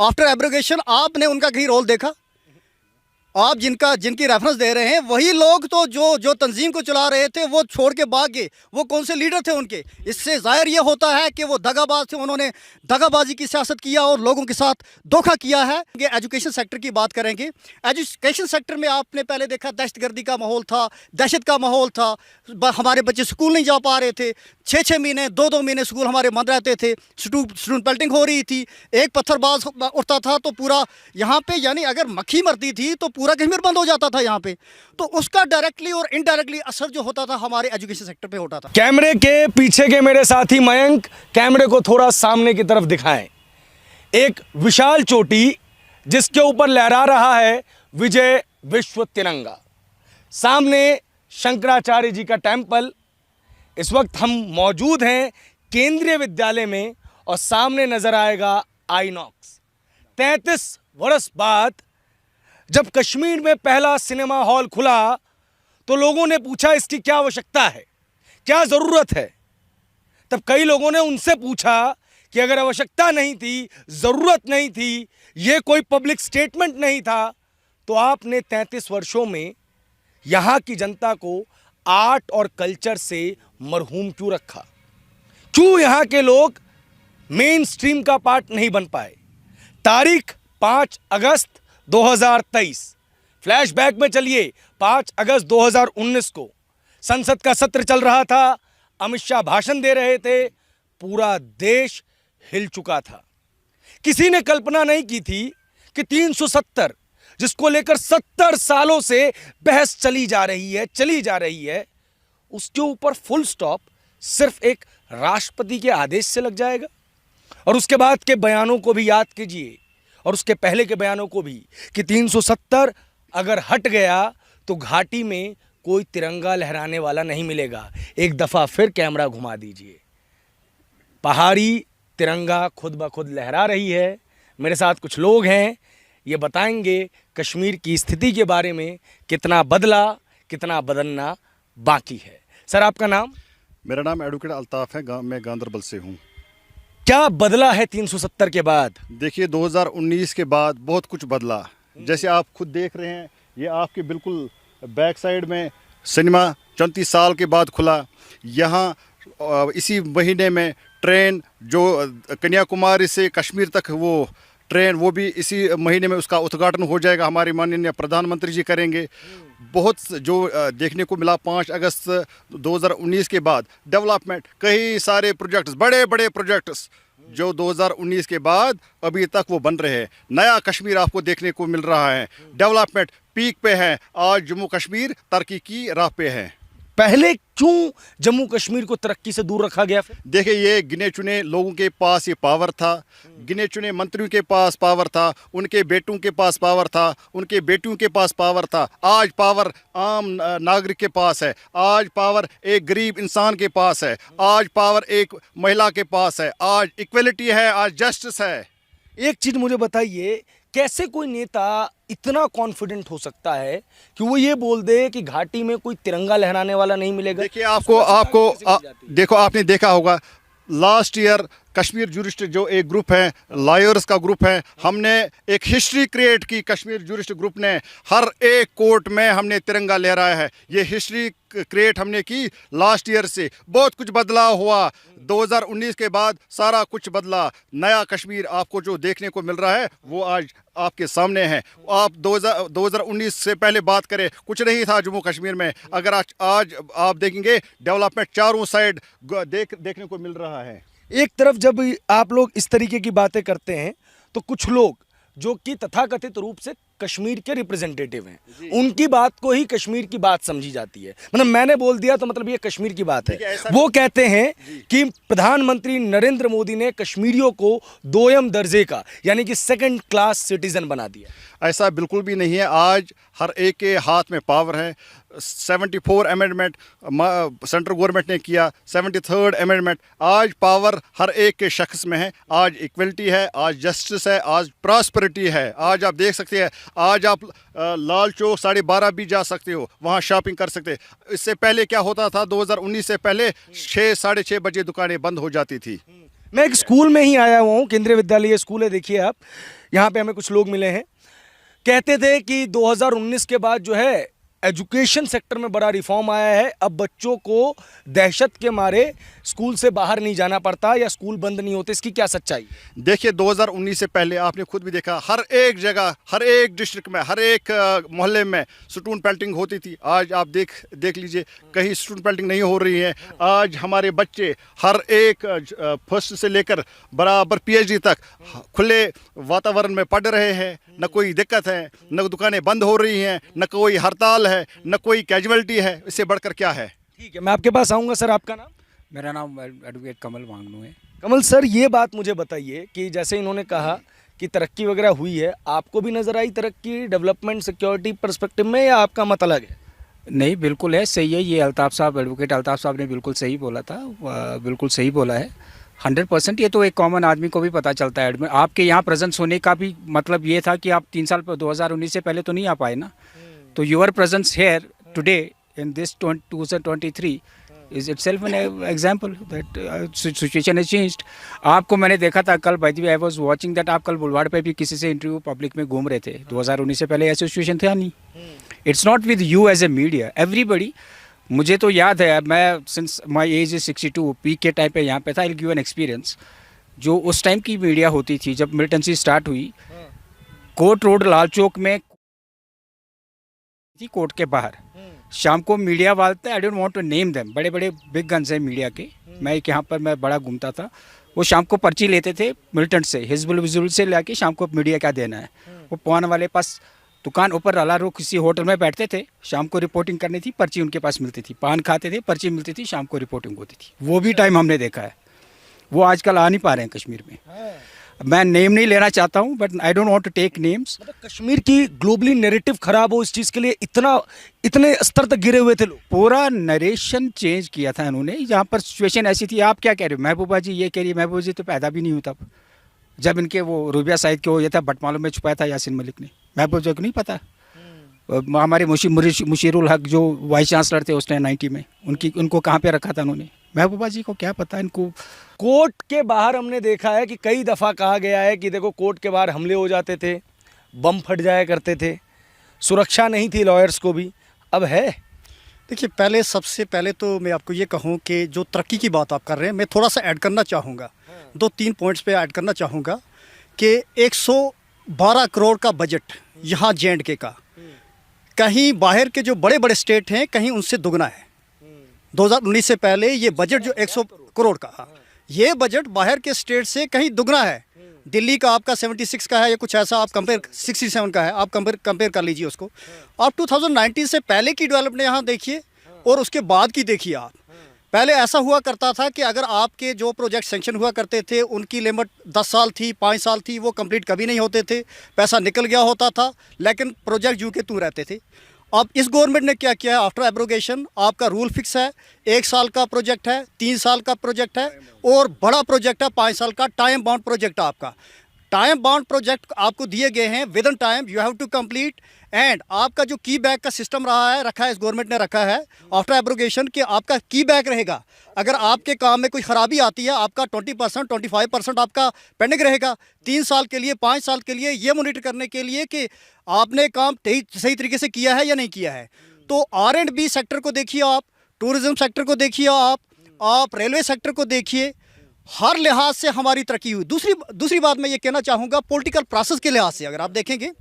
After abrogation आपने उनका कहीं रोल देखा? आप जिनकी रेफरेंस दे रहे हैं वही लोग तो जो तंजीम को चला रहे थे वो छोड़ के भाग गए। वो कौन से लीडर थे उनके? इससे जाहिर ये होता है कि वो दगाबाज थे, उन्होंने दगाबाजी की सियासत किया और लोगों के साथ धोखा किया है। एजुकेशन सेक्टर की बात करेंगे। एजुकेशन सेक्टर में आपने पहले देखा दहशतगर्दी का माहौल था, दहशत का माहौल था। हमारे बच्चे स्कूल नहीं जा पा रहे थे, 6-6 महीने 2-2 महीने स्कूल हमारे बंद रहते थे। स्टूडेंट पेल्टिंग हो रही थी, एक पत्थरबाज उठता था तो पूरा यहाँ पे, यानी अगर मक्खी मरती थी तो पूरा कश्मीर बंद हो जाता था यहाँ पे। तो उसका डायरेक्टली और इनडायरेक्टली असर जो होता था हमारे एजुकेशन सेक्टर पे होता था। कैमरे के पीछे के मेरे साथी मयंक कैमरे को थोड़ा सामने की तरफ दिखाएं। एक विशाल चोटी जिसके ऊपर लहरा रहा है विजय विश्व तिरंगा। सामने शंकराचार्य जी का टेम्पल। इस वक्त हम मौजूद हैं केंद्रीय विद्यालय में और सामने नजर आएगा आईनॉक्स। 33 वर्ष बाद जब कश्मीर में पहला सिनेमा हॉल खुला तो लोगों ने पूछा इसकी क्या आवश्यकता है, क्या जरूरत है। तब कई लोगों ने उनसे पूछा कि अगर आवश्यकता नहीं थी, जरूरत नहीं थी, यह कोई पब्लिक स्टेटमेंट नहीं था, तो आपने 33 वर्षों में यहां की जनता को आर्ट और कल्चर से मरहूम क्यों रखा? क्यों यहां के लोग मेन स्ट्रीम का पार्ट नहीं बन पाए? तारीख 5 अगस्त 2023। फ्लैशबैक में चलिए। 5 अगस्त 2019 को संसद का सत्र चल रहा था, अमित शाह भाषण दे रहे थे, पूरा देश हिल चुका था। किसी ने कल्पना नहीं की थी कि 370 जिसको लेकर 70 सालों से बहस चली जा रही है, उसके ऊपर फुल स्टॉप सिर्फ एक राष्ट्रपति के आदेश से लग जाएगा। और उसके बाद के बयानों को भी याद कीजिए, और उसके पहले के बयानों को भी, कि 370 अगर हट गया तो घाटी में कोई तिरंगा लहराने वाला नहीं मिलेगा। एक दफा फिर कैमरा घुमा दीजिए। पहाड़ी तिरंगा खुद ब खुद लहरा रही है। मेरे साथ कुछ लोग हैं, ये बताएंगे कश्मीर की स्थिति के बारे में, कितना बदला, कितना बदलना बाकी है। सर, आपका नाम? मेरा नाम एडवोकेट अल्ताफ है, मैं गांधरबल से हूँ। क्या बदला है 370 के बाद? देखिए, 2019 के बाद बहुत कुछ बदला। जैसे आप खुद देख रहे हैं, ये आपके बिल्कुल बैक साइड में सिनेमा 34 साल के बाद खुला। यहाँ इसी महीने में ट्रेन जो कन्याकुमारी से कश्मीर तक वो ट्रेन, वो भी इसी महीने में उसका उद्घाटन हो जाएगा। हमारे माननीय प्रधानमंत्री जी करेंगे। बहुत जो देखने को मिला 5 अगस्त 2019 के बाद डेवलपमेंट, कई सारे प्रोजेक्ट्स, बड़े बड़े प्रोजेक्ट्स जो 2019 के बाद अभी तक वो बन रहे हैं। नया कश्मीर आपको देखने को मिल रहा है। डेवलपमेंट पीक पे है। आज जम्मू कश्मीर तरक्की की राह पे है। पहले क्यों जम्मू कश्मीर को तरक्की से दूर रखा गया? देखिए, ये गिने चुने लोगों के पास ये पावर था, गिने चुने मंत्रियों के पास पावर था, उनके बेटों के पास पावर था, उनके बेटियों के पास पावर था। आज पावर आम नागरिक के पास है। आज पावर एक गरीब इंसान के पास है। आज पावर एक महिला के पास है। आज इक्वलिटी है, आज जस्टिस है। एक चीज मुझे बताइए, कैसे कोई नेता इतना कॉन्फिडेंट हो सकता है कि वो ये बोल दे कि घाटी में कोई तिरंगा लहराने वाला नहीं मिलेगा? देखिए, देखो, आपने देखा होगा लास्ट ईयर कश्मीर जूरिस्ट जो एक ग्रुप है, लॉयर्स का ग्रुप है, हमने एक हिस्ट्री क्रिएट की। कश्मीर जूरिस्ट ग्रुप ने हर एक कोर्ट में हमने तिरंगा लहराया है। ये हिस्ट्री क्रिएट हमने की लास्ट ईयर से। बहुत कुछ बदलाव हुआ। 2019 के बाद सारा कुछ बदला। नया कश्मीर आपको जो देखने को मिल रहा है वो आज आपके सामने है। आप 2019 से पहले बात करें, कुछ नहीं था जम्मू कश्मीर में। अगर आज आप देखेंगे, डेवलपमेंट चारों साइड देखने को मिल रहा है। एक तरफ जब आप लोग इस तरीके की बातें करते हैं तो कुछ लोग जो कि तथाकथित रूप से कश्मीर के रिप्रेजेंटेटिव हैं, उनकी बात को ही कश्मीर की बात समझी जाती है। मतलब मैंने बोल दिया तो मतलब ये कश्मीर की बात है। वो कहते हैं कि प्रधानमंत्री नरेंद्र मोदी ने कश्मीरियों को दोयम दर्जे का, यानी कि सेकंड क्लास सिटीजन बना दिया। ऐसा बिल्कुल भी नहीं है। आज हर एक के हाथ में पावर है। 74 अमेंडमेंट सेंट्रल गवर्नमेंट ने किया, 73rd अमेंडमेंट। आज पावर हर एक के शख्स में है। आज इक्वलिटी है, आज जस्टिस है, आज प्रॉस्पेरिटी है। आज आप देख सकते हैं, आज आप लाल चौक 12:30 भी जा सकते हो, वहाँ शॉपिंग कर सकते। इससे पहले क्या होता था? 2019 से पहले 6 साढ़े 6 बजे दुकानें बंद हो जाती थी। मैं एक स्कूल में ही आया हुआ हूँ, केंद्रीय विद्यालय स्कूल है, देखिए आप, यहाँ पे हमें कुछ लोग मिले हैं, कहते थे कि 2019 के बाद जो है एजुकेशन सेक्टर में बड़ा रिफॉर्म आया है, अब बच्चों को दहशत के मारे स्कूल से बाहर नहीं जाना पड़ता या स्कूल बंद नहीं होते, इसकी क्या सच्चाई? देखिए 2019 से पहले आपने खुद भी देखा, हर एक जगह, हर एक डिस्ट्रिक्ट में, हर एक मोहल्ले में स्टूडेंट पेल्टिंग होती थी। आज आप देख लीजिए, कहीं स्टूडेंट पेल्टिंग नहीं हो रही है। आज हमारे बच्चे हर एक फर्स्ट से लेकर बराबर PhD तक खुले वातावरण में पढ़ रहे हैं। न कोई दिक्कत है, न दुकानें बंद हो रही हैं, न कोई हड़ताल है, न कोई कैजुअलिटी है। इससे बढ़कर क्या है? ठीक है, मैं आपके पास आऊँगा। सर, आपका नाम? मेरा नाम एडवोकेट कमल वांगनू है। कमल सर, ये बात मुझे बताइए कि जैसे इन्होंने कहा कि तरक्की वगैरह हुई है, आपको भी नज़र आई तरक्की डेवलपमेंट सिक्योरिटी पर्सपेक्टिव में, या आपका मत अलग है? नहीं, बिल्कुल है, सही है। ये अल्ताफ़ साहब, एडवोकेट अल्ताफ़ साहब ने बिल्कुल सही बोला था, बिल्कुल सही बोला है, 100%। ये तो एक कॉमन आदमी को भी पता चलता है। आपके यहाँ प्रेजेंस होने का भी मतलब ये था कि आप 3 साल 2019 से पहले तो नहीं आ पाए ना, तो your presence here today in this 2023 is itself an example that situation has changed. आपको मैंने देखा था कल, by the way I was watching that, आप कल बुलवाड़ पे भी किसी से इंटरव्यू पब्लिक में घूम रहे थे। 2019 से पहले ऐसा सिचुएशन था नहीं। It's not with you as a media, everybody. मुझे तो याद है, मैं since my age is 62, peak के टाइम पे यहाँ पे था। I give an experience. जो उस टाइम की मीडिया होती थी, जब मिलिटेंसी स्टार्ट हुई, कोर्ट रोड लाल चौक में थी, कोर्ट के बाहर शाम को मीडिया वाले थे, I don't want to name them, बड़े बड़े बिग गन्स हैं मीडिया के। मैं यहाँ पर मैं बड़ा घूमता था, वो शाम को पर्ची लेते थे मिलिटेंट से, हिजबुल विजुल से लेके शाम को मीडिया क्या देना है। वो पवन वाले पास दुकान ऊपर अला रो किसी होटल में बैठते थे, शाम को रिपोर्टिंग करनी थी, पर्ची उनके पास मिलती थी, पान खाते थे, पर्ची मिलती थी, शाम को रिपोर्टिंग होती थी। वो भी टाइम हमने देखा है। वो आजकल आ नहीं पा रहे हैं कश्मीर में। मैं नेम नहीं लेना चाहता हूं, but I don't want to take names. मतलब कश्मीर की ग्लोबली नैरेटिव खराब हो, इस चीज़ के लिए इतने स्तर तक गिरे हुए थे लोग। पूरा नरेशन चेंज किया था इन्होंने। यहाँ पर सिचुएशन ऐसी थी, आप क्या कह रहे हो, महबूबा जी ये कह रही है, महबूबा जी तो पैदा भी नहीं हुई तब, जब इनके वो रूबिया साइद के वो ये था बटमालों में छुपाया था यासिन मलिक ने। महबूबा जी को नहीं पता। हमारे मुशीरुल हक जो वाइस चांसलर थे उस टाइम 90 में, उनको कहाँ पे रखा था उन्होंने? महबूबा जी को क्या पता इनको। कोर्ट के बाहर हमने देखा है कि कई दफ़ा कहा गया है कि देखो कोर्ट के बाहर हमले हो जाते थे, बम फट जाया करते थे, सुरक्षा नहीं थी लॉयर्स को भी, अब है? देखिए, सबसे पहले तो मैं आपको ये कहूँ कि जो तरक्की की बात आप कर रहे हैं, मैं थोड़ा सा ऐड करना चाहूँगा, 2-3 पॉइंट्स पे ऐड करना चाहूँगा कि 112 करोड़ का बजट यहाँ J&K का, कहीं बाहर के जो बड़े बड़े स्टेट हैं कहीं उनसे दुगना है। 2019 से पहले ये बजट जो 100 करोड़ का, ये बजट बाहर के स्टेट से कहीं दुगना है। दिल्ली का आपका 76 का है या कुछ ऐसा, आप कंपेयर 67 का है, आप कंपेयर कर लीजिए उसको। आप 2019 से पहले की डेवलपमेंट यहाँ देखिए और उसके बाद की देखिए आप। पहले ऐसा हुआ करता था कि अगर आपके जो प्रोजेक्ट सेंक्शन हुआ करते थे उनकी लिमिट 10 साल थी, 5 साल थी, वो कंप्लीट कभी नहीं होते थे, पैसा निकल गया होता था, लेकिन प्रोजेक्ट यूं के तू रहते थे। अब इस गवर्नमेंट ने क्या किया है, आफ्टर एब्रोगेशन आपका रूल फिक्स है, 1 साल का प्रोजेक्ट है, 3 साल का प्रोजेक्ट है और बड़ा प्रोजेक्ट है 5 साल का। टाइम बाउंड प्रोजेक्ट आपका, टाइम बाउंड प्रोजेक्ट आपको दिए गए हैं, within time you have to complete. And आपका जो की बैक का सिस्टम रखा है इस गवर्नमेंट ने रखा है आफ्टर एब्रोगेशन कि आपका की बैक रहेगा। अगर आपके काम में कोई ख़राबी आती है, आपका 20%, 25% आपका पेंडिंग रहेगा 3 साल के लिए, 5 साल के लिए, ये मॉनिटर करने के लिए कि आपने काम सही तरीके से किया है या नहीं किया है। तो R&B सेक्टर को देखिए आप, टूरिज़्म सेक्टर को देखिए आप रेलवे सेक्टर को देखिए, हर लिहाज से हमारी तरक्की हुई। दूसरी बात मैं ये कहना चाहूँगा, पॉलिटिकल प्रोसेस के लिहाज से अगर आप देखेंगे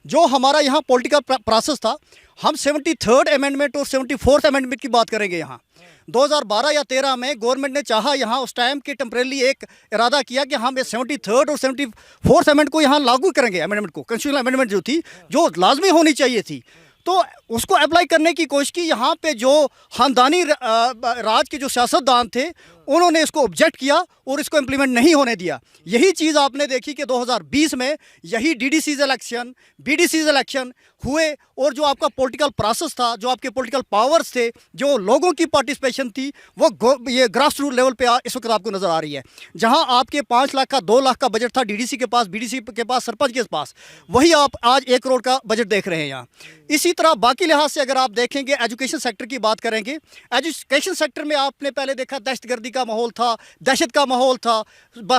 जो हमारा यहाँ पॉलिटिकल प्रोसेस था, हम 73rd अमेंडमेंट और 74th अमेंडमेंट की बात करेंगे। यहाँ 2012 या 13 में गवर्नमेंट ने चाहा यहाँ उस टाइम के टेम्परेली एक इरादा किया कि हम 73rd और 74th अमेंडमेंट को यहाँ लागू करेंगे, अमेंडमेंट को, कॉन्स्टिट्यूशनल अमेंडमेंट जो थी, जो लाजमी होनी चाहिए थी, तो उसको अप्लाई करने की कोशिश की। यहाँ पे जो खानदानी राज के जो सियासतदान थे उन्होंने इसको ऑब्जेक्ट किया और इसको इम्प्लीमेंट नहीं होने दिया। यही चीज़ आपने देखी कि 2020 में यही DDC's इलेक्शन, BDC's इलेक्शन हुए और जो आपका पॉलिटिकल प्रोसेस था, जो आपके पॉलिटिकल पावर्स थे, जो लोगों की पार्टिसिपेशन थी, वो ये ग्रास रूट लेवल पे इस वक्त आपको नज़र आ रही है। जहां आपके 5 लाख का 2 लाख का बजट था DDC के पास, BDC के पास, सरपंच के पास, वही आप आज 1 करोड़ का बजट देख रहे हैं यहाँ। इसी तरह बाकी लिहाज से अगर आप देखेंगे, एजुकेशन सेक्टर की बात करेंगे, एजुकेशन सेक्टर में आपने पहले देखा दहशतगर्दी का का माहौल था, दहशत का माहौल था,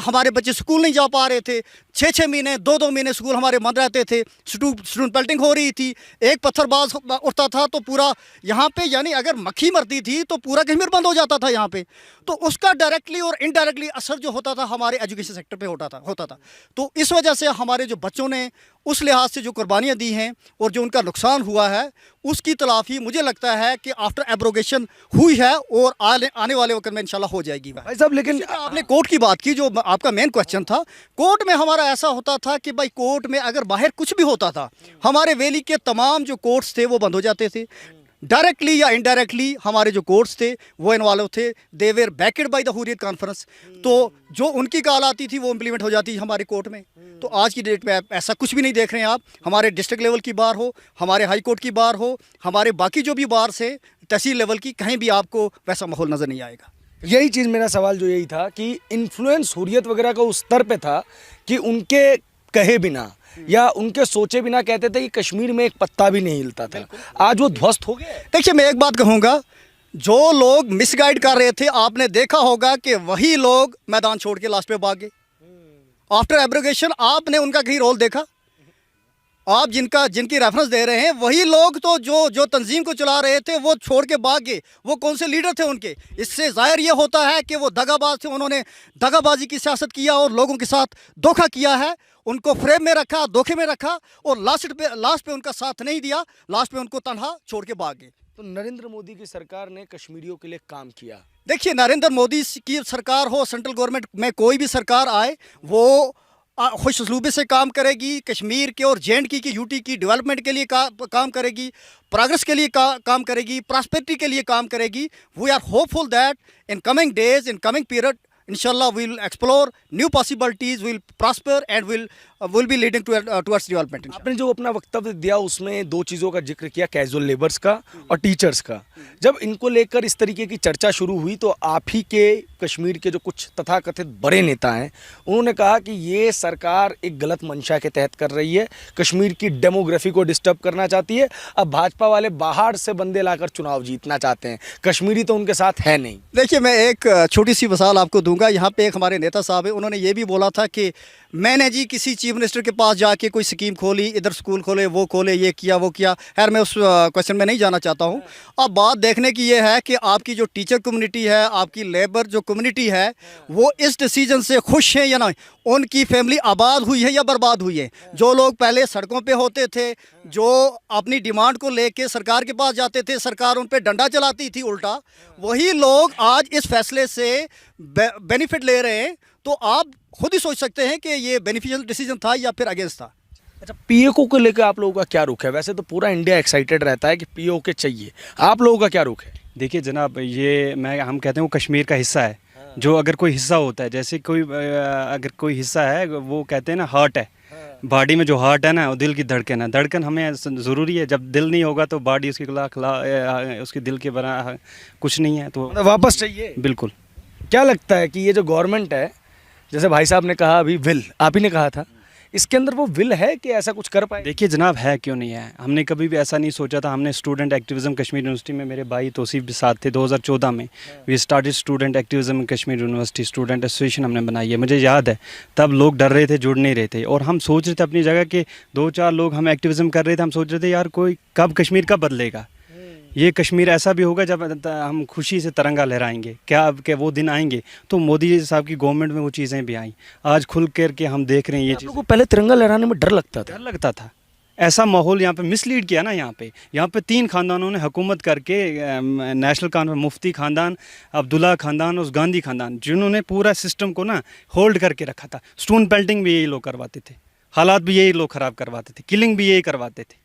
हमारे बच्चे स्कूल नहीं जा पा रहे थे, 6-6 महीने 2-2 महीने स्कूल हमारे बंद रहते थे, स्टूडेंट पेल्टिंग हो रही थी, एक पत्थरबाज उठता था तो पूरा यहाँ पे, यानी अगर मक्खी मरती थी तो पूरा कश्मीर बंद हो जाता था यहाँ पे। तो उसका डायरेक्टली और इनडायरेक्टली असर जो होता था हमारे एजुकेशन सेक्टर पे होता था। तो इस वजह से हमारे जो बच्चों ने उस लिहाज से जो कुर्बानियाँ दी हैं और जो उनका नुकसान हुआ है, उसकी तलाफ़ी मुझे लगता है कि आफ्टर एब्रोगेशन हुई है और आने वाले वक्त में इंशाल्लाह हो जाएगी। भाई साहब, लेकिन आपने कोर्ट की बात की, जो आपका मेन क्वेश्चन था, कोर्ट में हमारा ऐसा होता था कि भाई कोर्ट में अगर बाहर कुछ भी होता था, हमारे वैली के तमाम जो कोर्ट्स थे वो बंद हो जाते थे। डायरेक्टली या इनडायरेक्टली हमारे जो कोर्ट्स थे वो इन्वॉल्व थे, they were backed by the Hurriyat Conference. तो जो उनकी कॉल आती थी वो इम्प्लीमेंट हो जाती थी हमारे कोर्ट में। तो आज की डेट में ऐसा कुछ भी नहीं देख रहे हैं आप। हमारे डिस्ट्रिक्ट लेवल की बार हो, हमारे हाई कोर्ट की बार हो, हमारे बाकी जो भी बार से तहसील लेवल की, कहीं भी आपको वैसा माहौल नज़र नहीं आएगा। यही चीज़, मेरा सवाल जो यही था कि इन्फ्लुएंस हुर्रियत वगैरह का उस स्तर पे था कि उनके कहे बिना या उनके सोचे बिना कहते थे कि कश्मीर में एक पत्ता भी नहीं हिलता था। आज वो ध्वस्त हो गया। देखिए, मैं एक बात कहूँगा, जो लोग मिसगाइड कर रहे थे, आपने देखा होगा कि वही लोग मैदान छोड़ के लास्ट पे भागे। आफ्टर एब्रोगेशन आपने उनका कहीं रोल देखा? आप जिनकी रेफरेंस दे रहे हैं वही लोग तो जो तंजीम को चला रहे थे वो छोड़ के भाग गए। वो कौन से लीडर थे उनके? इससे जाहिर ये होता है कि वो दगाबाज थे। उन्होंने दगाबाजी की सियासत किया और लोगों के साथ धोखा किया है, उनको फ्रेम में रखा, धोखे में रखा और लास्ट पे उनका साथ नहीं दिया, लास्ट पे उनको तनहा छोड़ के भाग गए। तो नरेंद्र मोदी की सरकार ने कश्मीरियों के लिए काम किया। देखिए, नरेंद्र मोदी की सरकार हो, सेंट्रल गवर्नमेंट में कोई भी सरकार आए, वो खुश उसलूबी से काम करेगी। कश्मीर के और JNK की यूटी की डेवलपमेंट के लिए काम करेगी, प्रोग्रेस के लिए काम करेगी, प्रॉस्पेरिटी के लिए काम करेगी। We are hopeful that in coming days, in coming period, inshallah we'll explore new possibilities, we'll prosper and will be leading towards development। आपने जो अपना वक्तव्य दिया उसमें दो चीज़ों का जिक्र किया, कैजुअल लेबर्स का और टीचर्स का। जब इनको लेकर इस तरीके की चर्चा शुरू हुई तो आप ही के कश्मीर के जो कुछ तथाकथित बड़े नेता हैं, उन्होंने कहा कि ये सरकार एक गलत मंशा के तहत कर रही है, कश्मीर की डेमोग्राफी को डिस्टर्ब करना चाहती है। अब भाजपा वाले बाहर से बंदे लाकर चुनाव जीतना चाहते हैं, कश्मीरी तो उनके साथ है नहीं। देखिए, मैं एक छोटी सी मिसाल आपको दूंगा। यहाँ पे एक हमारे नेता साहब है, उन्होंने ये भी बोला था कि मैंने जी किसी चीफ मिनिस्टर के पास जाके कोई स्कीम खोली, इधर स्कूल खोले, वो खोले, ये किया, वो किया। खैर, मैं उस क्वेश्चन में नहीं जाना चाहता हूँ। अब बात देखने की ये है कि आपकी जो टीचर कम्युनिटी है, आपकी लेबर जो कम्युनिटी है, वो इस डिसीजन से खुश है या नहीं? उनकी फैमिली आबाद हुई है या बर्बाद हुई है? जो लोग पहले सड़कों पे होते थे, जो अपनी डिमांड को लेके सरकार के पास जाते थे, सरकार उन पे डंडा चलाती थी उल्टा, वही लोग आज इस फैसले से बेनिफिट ले रहे हैं। तो आप खुद ही सोच सकते हैं कि ये बेनिफिशियल डिसीजन था या फिर अगेंस्ट था। अच्छा, POK को लेकर आप लोगों का क्या रुख है? वैसे तो पूरा इंडिया एक्साइटेड रहता है कि POK चाहिए, आप लोगों का क्या रुख है? देखिए जनाब, ये हम कहते हैं वो कश्मीर का हिस्सा है। जो अगर कोई हिस्सा होता है, जैसे अगर कोई हिस्सा है, वो कहते हैं ना हार्ट है, बॉडी में जो हार्ट है ना, वो दिल की धड़कन है। धड़कन हमें ज़रूरी है। जब दिल नहीं होगा तो बॉडी उसके उसके दिल के बना कुछ नहीं है, तो वापस चाहिए। बिल्कुल। क्या लगता है कि ये जो गवर्नमेंट है, जैसे भाई साहब ने कहा अभी विल, आप ही ने कहा था, इसके अंदर वो विल है कि ऐसा कुछ कर पाए? देखिए जनाब, है क्यों नहीं है। हमने कभी भी ऐसा नहीं सोचा था। हमने स्टूडेंट एक्टिविज़म कश्मीर यूनिवर्सिटी में, मेरे भाई तौसीफ भी साथ थे, 2014 में we started student activism Kashmir university, student association हमने बनाई है। मुझे याद है तब लोग डर रहे थे, जुड़ नहीं रहे थे, और हम सोच रहे थे अपनी जगह के 2-4 लोग हम एक्टिविज़म कर रहे थे। हम सोच रहे थे यार कोई कब कश्मीर कब बदलेगा, ये कश्मीर ऐसा भी होगा जब हम खुशी से तिरंगा लहराएंगे। क्या अब के वो दिन आएंगे? तो मोदी साहब की गवर्नमेंट में वो चीज़ें भी आई। आज खुल कर के हम देख रहे हैं ये चीज़। पहले तिरंगा लहराने में डर लगता था। ऐसा माहौल यहाँ पे मिसलीड किया ना। यहाँ पे 3 खानदानों ने हुकूमत करके, नेशनल कॉन्फ्रेंस, मुफ्ती ख़ानदान, अब्दुल्ला ख़ानदान और गांधी ख़ानदान, जिन्होंने पूरा सिस्टम को ना होल्ड करके रखा था। स्टोन पेल्टिंग भी यही लोग करवाते थे, हालात भी यही लोग ख़राब करवाते थे, किलिंग भी यही करवाते थे।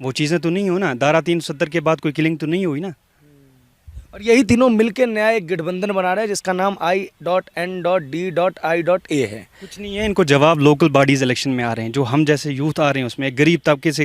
वो चीज़ें तो नहीं हो ना। धारा 370 के बाद कोई किलिंग तो नहीं हुई ना। और यही तीनों मिलकर नया एक गठबंधन बना रहे हैं जिसका नाम I.N.D.I.A है। कुछ नहीं है। इनको जवाब लोकल बॉडीज़ इलेक्शन में आ रहे हैं। जो हम जैसे यूथ आ रहे हैं उसमें, एक गरीब तबके से